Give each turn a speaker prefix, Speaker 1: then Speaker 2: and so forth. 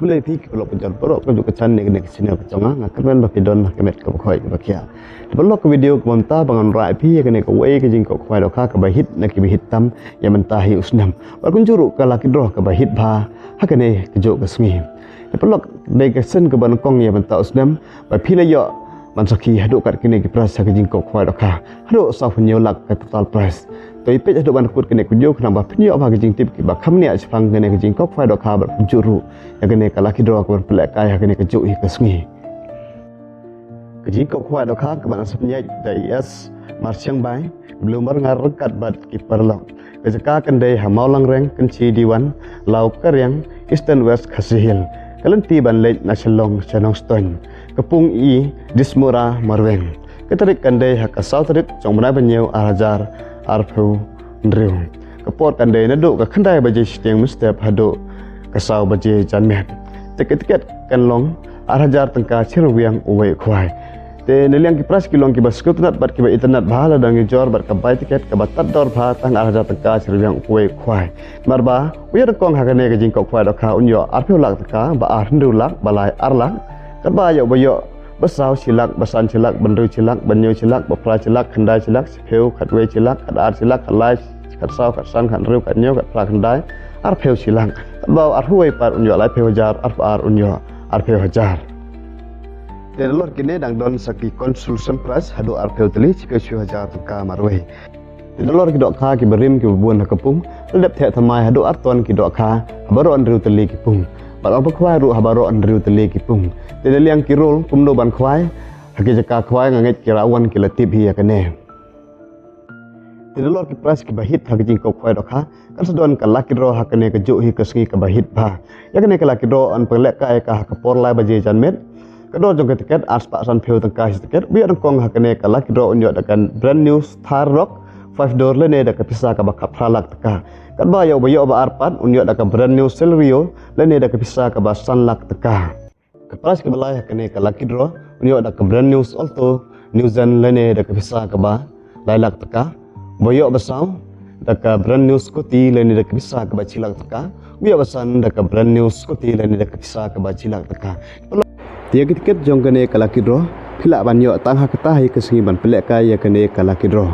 Speaker 1: boleh pi kalau penjual perok kan juga can nek sini keconga ngakan men bapidon kemet ke khoi ke bakia belok ke video kemonta bangan rai pi ke nek wei ke jing ko khoi doka ke bahit nak ke bahit tam yang mentahi usnam bakun juru ke laki droh ke bahit ba hakane ke jo ke smi belok dai ke sen ke bankong yang mentah usnam ba pi la yo man saki haduk kat kene ke price ke jing ko khoi doka haduk sa penyolak ke total price Tapi pej ada ban kut kene kunjung kenapa penyo apa kejing tip ki ba kham ni achpang kene kejing kok fai dok khabar juru ya kene kala ki dro ko pelak kai kene kejuk hi kesngi kejing kok fai dok kha ban sebenarnya dai es marsiang bai belum bar ngar kat bat ki perlok kejaka kendai hamau lang reng kenci diwan lau karyang eastern west khasihil kalenti ban lej nasional chanong stone kepung i dismura marweng ketarik kendai hak south rit jong mana banyu arajar arpu ndriu kapot kandai nadu ka khandai baje stiang mustep hadu kasau baje janmet tiket kan long arajar tengka chirwiang uwei khwai te neliang ki pras ki long ki baskup nat bat ki ba internet bhala dang jor bat ka bai tiket ka batat dor bha tang arajar tengka chirwiang uwei khwai marba uya kong hakane ka jing kok khwai dokha unyo arpu lak tengka ba ar ndu lak balai ar lak kan ba yo bayo Besau silak, besan silak, bendu silak, banyu silak, bepra silak, khandai silak, sepeu, khatwe silak, khadat silak, khalai, khatsau, khatsan, khanriu, khatnyo, khatpra khandai, arpeu silak. Bau arhuai par unyo lai peu hajar, arpar unyo arpeu hajar. Dan lor kini dang don saki consultation price hadu arpeu teli sepeu hajar tuka marwei. Dan lor ki dok kha ki berim ki buan hakapung, ledap the thamai hadu arton ki dok kha, baro andriu teli ki pung. Barang berkuai ru habaro andriu teli ki pung. Tidak liang kirul kumdo ban kuai, haki jaka kuai nganget kirawan kilatip hiya kene. Tidak lor ki pras ki bahit haki jing kau kuai dokha, kan sedon ka laki dro hakane ke juk hi kesengi ke bahit ba. Ya kene ke laki dro an pelek kai ka hakapor lai baje janmet. Kedor jong ke tiket ars pak san peu tengka tiket, biar kong hakane ka laki dro unyo dakan brand new Star Rock 5 door lene dak pisah ka bakap halak teka. Kan ba yo bayo ba arpat unyo dakan brand new Celerio lene dak pisah ka ba sanlak teka. Kepras ke balai kene ke laki draw unyo dak brand news alto New Zealand lene dak bisa ke ba lailak teka boyo besau dak brand news kuti lene dak bisa ke ba cilak teka biya basan dak brand news kuti lene dak bisa ke ba cilak teka dia tiket jong kene ke laki draw phila banyo tang ha kata hi kesengi ban pelek kai ya kene ke laki draw